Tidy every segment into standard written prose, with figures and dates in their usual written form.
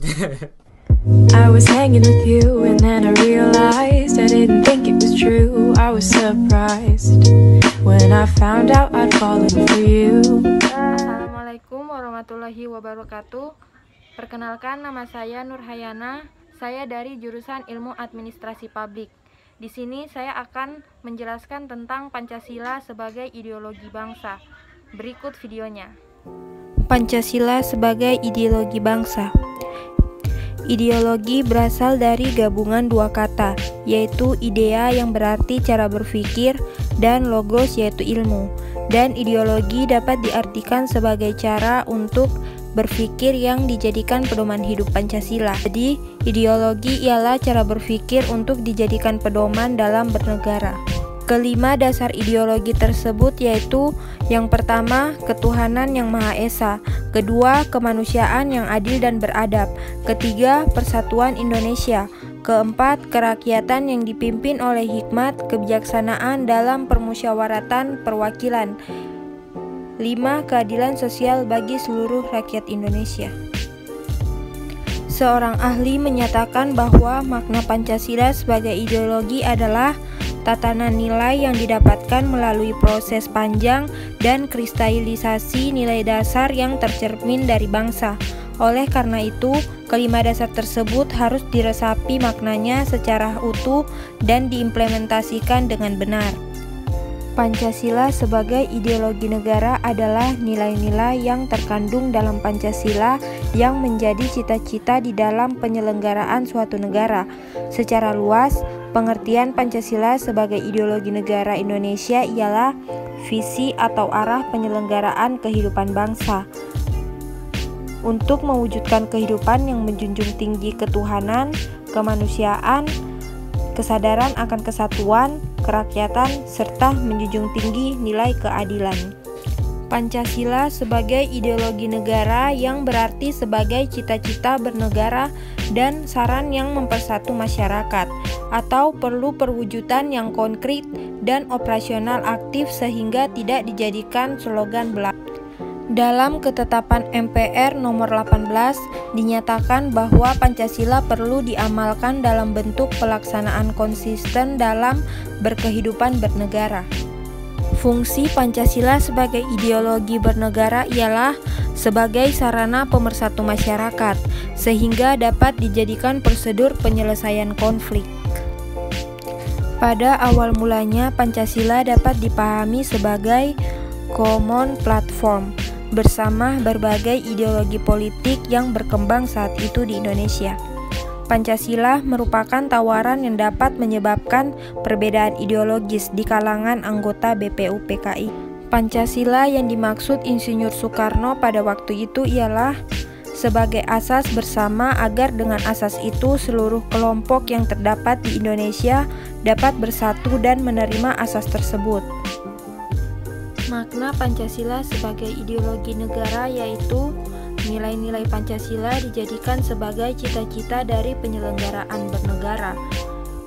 I was hanging with you and then I realized I didn't think it was true. I was surprised when I found out I'd fallen for you. Assalamualaikum warahmatullahi wabarakatuh. Perkenalkan, nama saya Nurhayana. Saya dari jurusan Ilmu Administrasi Publik. Di sini saya akan menjelaskan tentang Pancasila sebagai ideologi bangsa. Berikut videonya. Pancasila sebagai ideologi bangsa. Ideologi berasal dari gabungan dua kata, yaitu idea yang berarti cara berpikir dan logos yaitu ilmu. Dan ideologi dapat diartikan sebagai cara untuk berpikir yang dijadikan pedoman hidup Pancasila. Jadi, ideologi ialah cara berpikir untuk dijadikan pedoman dalam bernegara. Kelima dasar ideologi tersebut yaitu yang pertama, ketuhanan yang Maha Esa, kedua, kemanusiaan yang adil dan beradab, ketiga, persatuan Indonesia, keempat, kerakyatan yang dipimpin oleh hikmat kebijaksanaan dalam permusyawaratan perwakilan, lima, keadilan sosial bagi seluruh rakyat Indonesia. Seorang ahli menyatakan bahwa makna Pancasila sebagai ideologi adalah tatanan nilai yang didapatkan melalui proses panjang dan kristalisasi nilai dasar yang tercermin dari bangsa. Oleh karena itu, kelima dasar tersebut harus diresapi maknanya secara utuh dan diimplementasikan dengan benar. Pancasila sebagai ideologi negara adalah nilai-nilai yang terkandung dalam Pancasila yang menjadi cita-cita di dalam penyelenggaraan suatu negara. Secara luas, pengertian Pancasila sebagai ideologi negara Indonesia ialah visi atau arah penyelenggaraan kehidupan bangsa untuk mewujudkan kehidupan yang menjunjung tinggi ketuhanan, kemanusiaan, kesadaran akan kesatuan, kerakyatan, serta menjunjung tinggi nilai keadilan. Pancasila sebagai ideologi negara yang berarti sebagai cita-cita bernegara dan saran yang mempersatu masyarakat, atau perlu perwujudan yang konkret dan operasional aktif sehingga tidak dijadikan slogan belaka. Dalam ketetapan MPR nomor 18 dinyatakan bahwa Pancasila perlu diamalkan dalam bentuk pelaksanaan konsisten dalam berkehidupan bernegara. Fungsi Pancasila sebagai ideologi bernegara ialah sebagai sarana pemersatu masyarakat, sehingga dapat dijadikan prosedur penyelesaian konflik. Pada awal mulanya, Pancasila dapat dipahami sebagai common platform bersama berbagai ideologi politik yang berkembang saat itu di Indonesia. Pancasila merupakan tawaran yang dapat menyebabkan perbedaan ideologis di kalangan anggota BPUPKI. Pancasila yang dimaksud Insinyur Soekarno pada waktu itu ialah sebagai asas bersama agar dengan asas itu seluruh kelompok yang terdapat di Indonesia dapat bersatu dan menerima asas tersebut. Makna Pancasila sebagai ideologi negara yaitu nilai-nilai Pancasila dijadikan sebagai cita-cita dari penyelenggaraan bernegara.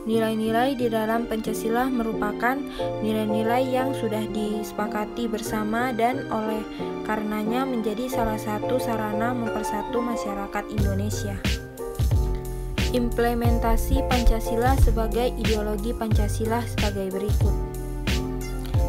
Nilai-nilai di dalam Pancasila merupakan nilai-nilai yang sudah disepakati bersama dan oleh karenanya menjadi salah satu sarana mempersatu masyarakat Indonesia. Implementasi Pancasila sebagai ideologi Pancasila sebagai berikut.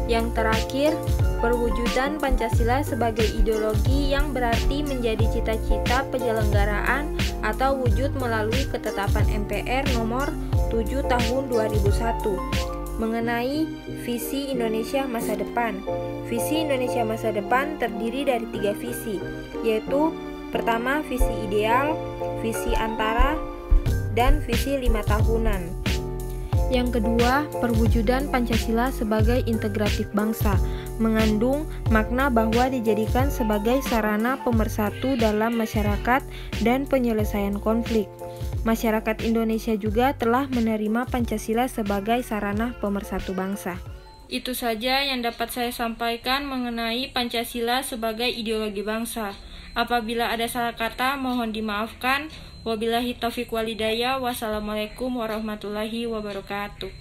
Yang terakhir, perwujudan Pancasila sebagai ideologi yang berarti menjadi cita-cita penyelenggaraan atau wujud melalui ketetapan MPR nomor 7 tahun 2001 mengenai visi Indonesia masa depan. Visi Indonesia masa depan terdiri dari 3 visi, yaitu pertama visi ideal, visi antara, dan visi 5 tahunan. Yang kedua, perwujudan Pancasila sebagai integratif bangsa, mengandung makna bahwa dijadikan sebagai sarana pemersatu dalam masyarakat dan penyelesaian konflik. Masyarakat Indonesia juga telah menerima Pancasila sebagai sarana pemersatu bangsa. Itu saja yang dapat saya sampaikan mengenai Pancasila sebagai ideologi bangsa. Apabila ada salah kata, mohon dimaafkan. Wabillahi taufiq walhidayah. Wassalamualaikum warahmatullahi wabarakatuh.